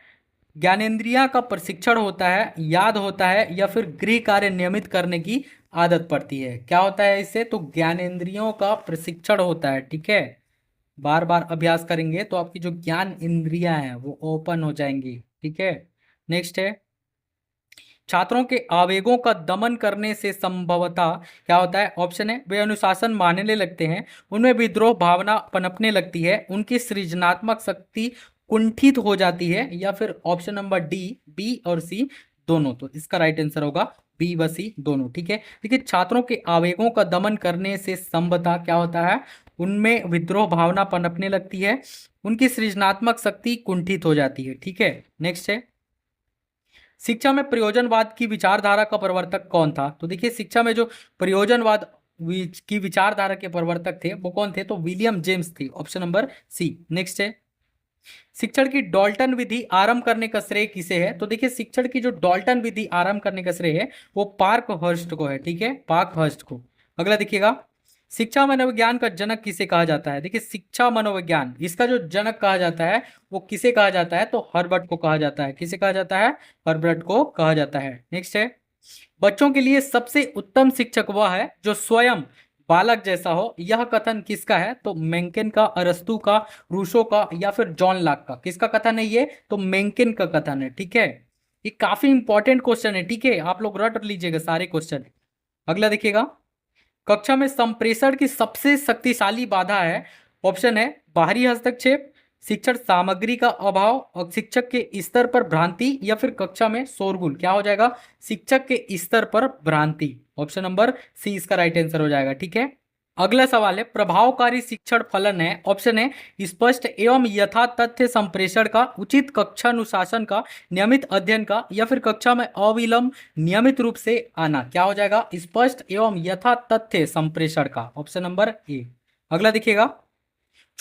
ज्ञानेंद्रिया का प्रशिक्षण होता है, याद होता है या फिर गृह कार्य नियमित करने की आदत पड़ती है। क्या होता है इससे, तो ज्ञानेंद्रियों का प्रशिक्षण होता है, ठीक है। बार बार अभ्यास करेंगे तो आपकी जो ज्ञान इंद्रियां हैं वो ओपन हो जाएंगी, ठीक है। नेक्स्ट है, छात्रों के आवेगों का दमन करने से संभवतः क्या होता है, ऑप्शन है वे अनुशासन मानने लगते हैं, उनमें विद्रोह भावना पनपने लगती है, उनकी सृजनात्मक शक्ति कुंठित हो जाती है या फिर ऑप्शन नंबर डी, बी और सी दोनों। तो इसका राइट आंसर होगा बी व सी दोनों, ठीक है। देखिए छात्रों के आवेगों का दमन करने से संभवतः क्या होता है, उनमें विद्रोह भावना पनपने लगती है, उनकी सृजनात्मक शक्ति कुंठित हो जाती है, ठीक है। नेक्स्ट है, शिक्षा में प्रयोजनवाद की विचारधारा का प्रवर्तक कौन था, तो देखिए शिक्षा में जो प्रयोजनवाद की विचारधारा के प्रवर्तक थे वो कौन थे, तो विलियम जेम्स थे, ऑप्शन नंबर सी। नेक्स्ट है, शिक्षण की डॉल्टन विधि आरंभ करने का श्रेय किसे है, तो देखिए शिक्षण की जो डॉल्टन विधि आरंभ करने का श्रेय है वो पार्क हर्स्ट को है, ठीक है, पार्क हर्स्ट को। अगला देखिएगा, शिक्षा मनोविज्ञान का जनक किसे कहा जाता है, देखिए शिक्षा मनोविज्ञान इसका जो जनक कहा जाता है वो किसे कहा जाता है, तो हर्बर्ट को कहा जाता है। किसे कहा जाता है, हर्बर्ट को कहा जाता है। नेक्स्ट है, बच्चों के लिए सबसे उत्तम शिक्षक वह है जो स्वयं बालक जैसा हो, यह कथन किसका है, तो मेंकेन का, अरस्तु का, रूसो का या फिर जॉन लॉक का। किसका कथन है ये, तो मेंकेन का कथन है, ठीक है। ये काफी इंपॉर्टेंट क्वेश्चन है, ठीक है, आप लोग रट लीजिएगा सारे क्वेश्चन। अगला देखिएगा, कक्षा में संप्रेषण की सबसे शक्तिशाली बाधा है, ऑप्शन है बाहरी हस्तक्षेप, शिक्षण सामग्री का अभाव और शिक्षक के स्तर पर भ्रांति या फिर कक्षा में शोरगुल। क्या हो जाएगा, शिक्षक के स्तर पर भ्रांति, ऑप्शन नंबर सी इसका राइट आंसर हो जाएगा, ठीक है। अगला सवाल है, प्रभावकारी शिक्षण फलन है, ऑप्शन है स्पष्ट एवं यथा तथ्य संप्रेषण का, उचित कक्षानुशासन का, नियमित अध्ययन का या फिर कक्षा में अविलंब नियमित रूप से आना। क्या हो जाएगा, स्पष्ट एवं यथा तथ्य संप्रेषण का, ऑप्शन नंबर ए। अगला देखिएगा,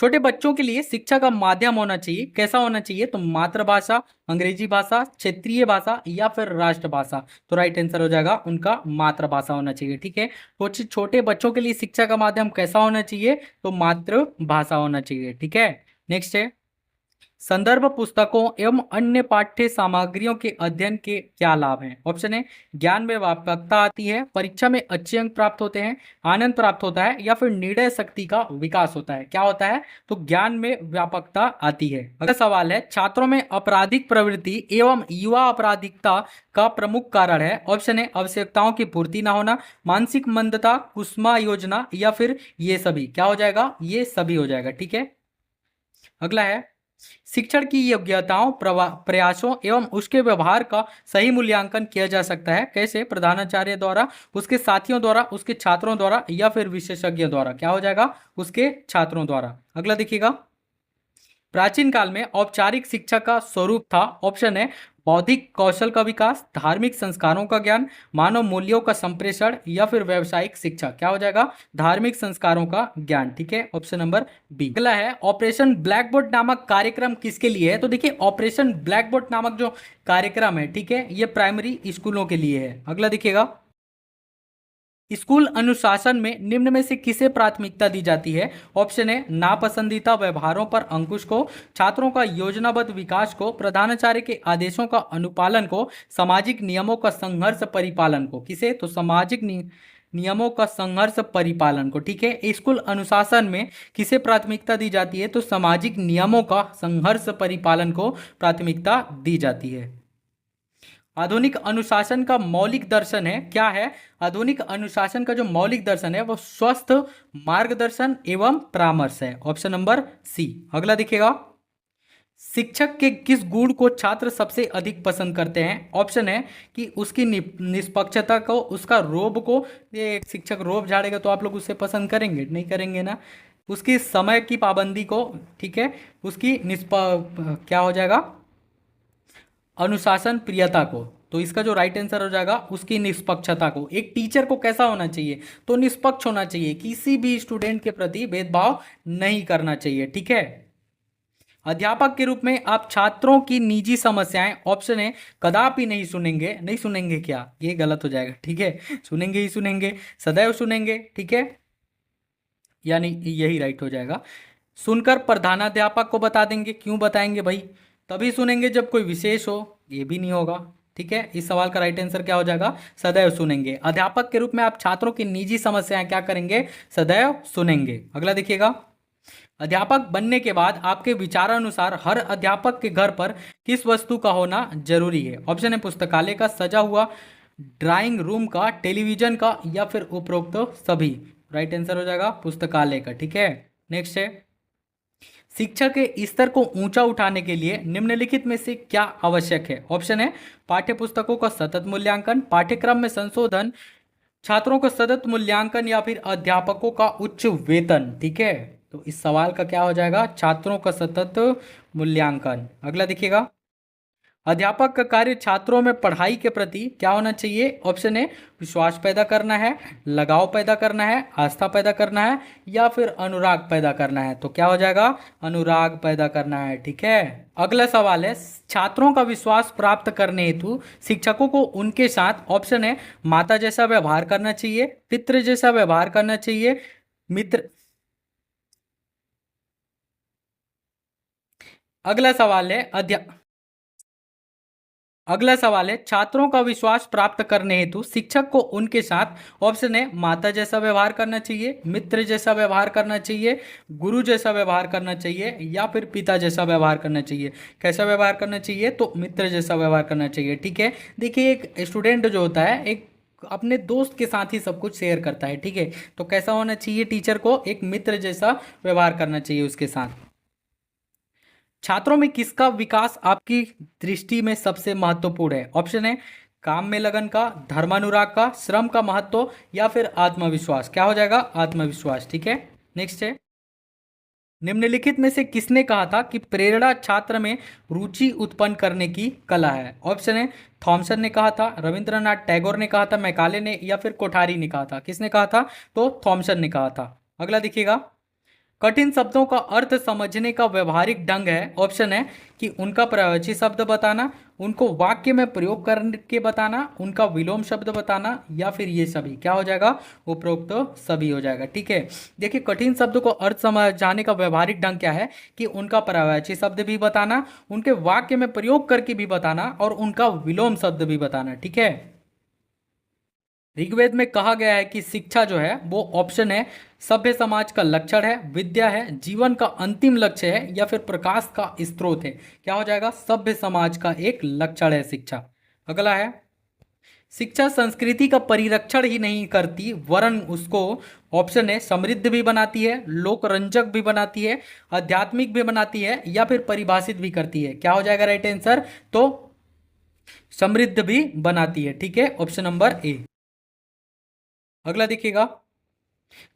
छोटे बच्चों के लिए शिक्षा का माध्यम होना चाहिए, कैसा होना चाहिए? तो मातृभाषा, अंग्रेजी भाषा, क्षेत्रीय भाषा या फिर राष्ट्रभाषा। तो राइट आंसर हो जाएगा उनका मातृभाषा होना चाहिए। ठीक है, तो छोटे बच्चों के लिए शिक्षा का माध्यम कैसा होना चाहिए? तो मातृभाषा होना चाहिए। ठीक है, नेक्स्ट है, संदर्भ पुस्तकों एवं अन्य पाठ्य सामग्रियों के अध्ययन के क्या लाभ हैं? ऑप्शन है, ज्ञान में व्यापकता आती है, परीक्षा में अच्छे अंक प्राप्त होते हैं, आनंद प्राप्त होता है या फिर निर्णय शक्ति का विकास होता है। क्या होता है? तो ज्ञान में व्यापकता आती है। अगला सवाल है, छात्रों में आपराधिक प्रवृत्ति एवं युवा आपराधिकता का प्रमुख कारण है। ऑप्शन है, आवश्यकताओं की पूर्ति ना होना, मानसिक मंदता, कुसुमा योजना या फिर ये सभी। क्या हो जाएगा? ये सभी हो जाएगा। ठीक है, अगला है, शिक्षण की योग्यताओं, प्रयासों एवं उसके व्यवहार का सही मूल्यांकन किया जा सकता है। कैसे? प्रधानाचार्य द्वारा, उसके साथियों द्वारा, उसके छात्रों द्वारा या फिर विशेषज्ञ द्वारा। क्या हो जाएगा? उसके छात्रों द्वारा। अगला देखिएगा, प्राचीन काल में औपचारिक शिक्षा का स्वरूप था। ऑप्शन है, बौद्धिक कौशल का विकास, धार्मिक संस्कारों का ज्ञान, मानव मूल्यों का संप्रेषण या फिर व्यावसायिक शिक्षा। क्या हो जाएगा? धार्मिक संस्कारों का ज्ञान। ठीक है, ऑप्शन नंबर बी। अगला है, ऑपरेशन ब्लैक बोर्ड नामक कार्यक्रम किसके लिए है? तो देखिए, ऑपरेशन ब्लैक बोर्ड नामक जो कार्यक्रम है, ठीक है, ये प्राइमरी स्कूलों के लिए है। अगला देखिएगा, स्कूल अनुशासन में निम्न में से किसे प्राथमिकता दी जाती है? ऑप्शन है, नापसंदीदा व्यवहारों पर अंकुश को, छात्रों का योजनाबद्ध विकास को, प्रधानाचार्य के आदेशों का अनुपालन को, सामाजिक नियमों का संघर्ष परिपालन को। किसे? तो सामाजिक नियमों का संघर्ष परिपालन को। ठीक है, स्कूल अनुशासन में किसे प्राथमिकता दी जाती है? तो सामाजिक नियमों का संघर्ष परिपालन को प्राथमिकता दी जाती है। आधुनिक अनुशासन का मौलिक दर्शन है, क्या है? आधुनिक अनुशासन का जो मौलिक दर्शन है वो स्वस्थ मार्गदर्शन एवं परामर्श है। Option number C. अगला दिखेगा, शिक्षक के किस गुण को छात्र सबसे अधिक पसंद करते हैं? ऑप्शन है कि उसकी निष्पक्षता को, उसका रोब को। ये शिक्षक रोब झाड़ेगा तो आप लोग उसे पसंद करेंगे? नहीं करेंगे ना। उसकी समय की पाबंदी को, ठीक है, उसकी क्या हो जाएगा? अनुशासन प्रियता को। तो इसका जो राइट आंसर हो जाएगा उसकी निष्पक्षता को। एक टीचर को कैसा होना चाहिए? तो निष्पक्ष होना चाहिए, किसी भी स्टूडेंट के प्रति भेदभाव नहीं करना चाहिए। ठीक है, अध्यापक के रूप में आप छात्रों की निजी समस्याएं, ऑप्शन है, कदापि नहीं सुनेंगे। नहीं सुनेंगे क्या? ये गलत हो जाएगा। ठीक है, सुनेंगे ही सुनेंगे, सदैव सुनेंगे। ठीक है, यानी यही राइट हो जाएगा। सुनकर प्रधानाध्यापक को बता देंगे। क्यों बताएंगे भाई? तभी सुनेंगे जब कोई विशेष हो। ये भी नहीं होगा। ठीक है, इस सवाल का राइट आंसर क्या हो जाएगा? सदैव सुनेंगे। अध्यापक के रूप में आप छात्रों की निजी समस्याएं क्या करेंगे? सदैव सुनेंगे। अगला देखिएगा, अध्यापक बनने के बाद आपके विचारानुसार हर अध्यापक के घर पर किस वस्तु का होना जरूरी है? ऑप्शन है, पुस्तकालय का, सजा हुआ ड्राइंग रूम का, टेलीविजन का या फिर उपरोक्त सभी। राइट आंसर हो जाएगा पुस्तकालय का। ठीक है, नेक्स्ट है, शिक्षा के स्तर को ऊंचा उठाने के लिए निम्नलिखित में से क्या आवश्यक है? ऑप्शन है, पाठ्य पुस्तकों का सतत मूल्यांकन, पाठ्यक्रम में संशोधन, छात्रों का सतत मूल्यांकन या फिर अध्यापकों का उच्च वेतन। ठीक है, तो इस सवाल का क्या हो जाएगा? छात्रों का सतत मूल्यांकन। अगला देखिएगा, अध्यापक का कार्य छात्रों में पढ़ाई के प्रति क्या होना चाहिए? ऑप्शन है, विश्वास पैदा करना है, लगाव पैदा करना है, आस्था पैदा करना है या फिर अनुराग पैदा करना है। तो क्या हो जाएगा? अनुराग पैदा करना है। ठीक है, अगला सवाल है, छात्रों का विश्वास प्राप्त करने हेतु शिक्षकों को उनके साथ, ऑप्शन है, माता जैसा व्यवहार करना चाहिए, पितृ जैसा व्यवहार करना चाहिए, मित्र। अगला सवाल है, अगला सवाल है, छात्रों का विश्वास प्राप्त करने हेतु शिक्षक को उनके साथ, ऑप्शन है, माता जैसा व्यवहार करना चाहिए, मित्र जैसा व्यवहार करना चाहिए, गुरु जैसा व्यवहार करना चाहिए या फिर पिता जैसा व्यवहार करना चाहिए। कैसा व्यवहार करना चाहिए? तो मित्र जैसा व्यवहार करना चाहिए। ठीक है, देखिए, एक स्टूडेंट जो होता है एक अपने दोस्त के साथ ही सब कुछ शेयर करता है। ठीक है, तो कैसा होना चाहिए? टीचर को एक मित्र जैसा व्यवहार करना चाहिए उसके साथ। छात्रों में किसका विकास आपकी दृष्टि में सबसे महत्वपूर्ण है? ऑप्शन है, काम में लगन का, धर्मानुराग का, श्रम का महत्व या फिर आत्मविश्वास। क्या हो जाएगा? आत्मविश्वास। ठीक है, नेक्स्ट है, निम्नलिखित में से किसने कहा था कि प्रेरणा छात्र में रुचि उत्पन्न करने की कला है? ऑप्शन है, थॉमसन ने कहा था, रविंद्रनाथ टैगोर ने कहा था, मैकाले ने या फिर कोठारी ने कहा था। किसने कहा था? तो थॉमसन ने कहा था। अगला देखिएगा, कठिन शब्दों का अर्थ समझने का व्यवहारिक ढंग है, ऑप्शन है कि उनका पर्यायवाची शब्द बताना, उनको वाक्य में प्रयोग करके बताना, उनका विलोम शब्द बताना, या फिर ये सभी। क्या हो जाएगा? उपरोक्त सभी हो जाएगा। ठीक है, देखिए कठिन शब्दों को अर्थ समझाने का व्यवहारिक ढंग क्या है कि उनका पर्यायवाची शब्द भी बताना, उनके वाक्य में प्रयोग करके भी बताना, और उनका विलोम शब्द भी बताना। ठीक है, ऋग्वेद में कहा गया है कि शिक्षा जो है वो ऑप्शन है सभ्य समाज का लक्षण है, विद्या है, जीवन का अंतिम लक्ष्य है, या फिर प्रकाश का स्रोत है। क्या हो जाएगा? सभ्य समाज का एक लक्षण है शिक्षा। अगला है, शिक्षा संस्कृति का परिरक्षण ही नहीं करती वरन उसको, ऑप्शन है, समृद्ध भी बनाती है, लोकरंजक भी बनाती है, आध्यात्मिक भी बनाती है, या फिर परिभाषित भी करती है। क्या हो जाएगा राइट आंसर? तो समृद्ध भी बनाती है। ठीक है, ऑप्शन नंबर ए। अगला देखिएगा,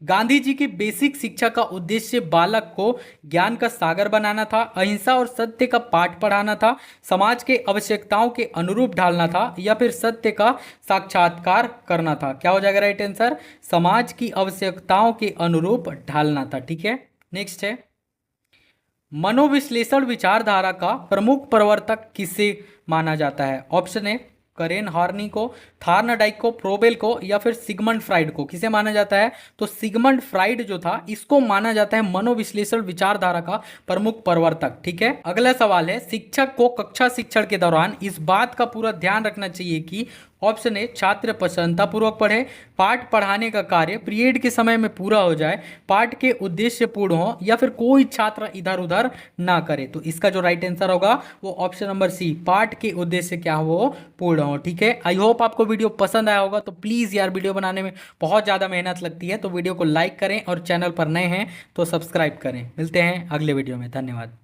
गांधी जी की बेसिक शिक्षा का उद्देश्य बालक को ज्ञान का सागर बनाना था, अहिंसा और सत्य का पाठ पढ़ाना था, समाज के आवश्यकताओं के अनुरूप ढालना था, या फिर सत्य का साक्षात्कार करना था। क्या हो जाएगा राइट आंसर? समाज की आवश्यकताओं के अनुरूप ढालना था। ठीक है, नेक्स्ट है, मनोविश्लेषण विचारधारा का प्रमुख प्रवर्तक किसे माना जाता है? ऑप्शन है करेन हॉर्नी को, थार्नडाइक को, फ्रोबेल को, या फिर सिगमंड फ्राइड को। किसे माना जाता है? तो सिगमंड फ्राइड जो था इसको माना जाता है मनोविश्लेषण विचारधारा का प्रमुख प्रवर्तक। ठीक है, अगला सवाल है, शिक्षक को कक्षा शिक्षण के दौरान इस बात का पूरा ध्यान रखना चाहिए कि, ऑप्शन ए, छात्र प्रसन्नता पूर्वक पढ़े, पाठ पढ़ाने का कार्य पीरियड के समय में पूरा हो जाए, पाठ के उद्देश्य पूर्ण हो, या फिर कोई छात्र इधर उधर ना करे। तो इसका जो राइट आंसर होगा वो ऑप्शन नंबर सी, पाठ के उद्देश्य क्या हो वो पूर्ण हो। ठीक है, आई होप आपको वीडियो पसंद आया होगा। तो प्लीज़ यार, वीडियो बनाने में बहुत ज़्यादा मेहनत लगती है, तो वीडियो को लाइक करें और चैनल पर नए हैं तो सब्सक्राइब करें। मिलते हैं अगले वीडियो में, धन्यवाद।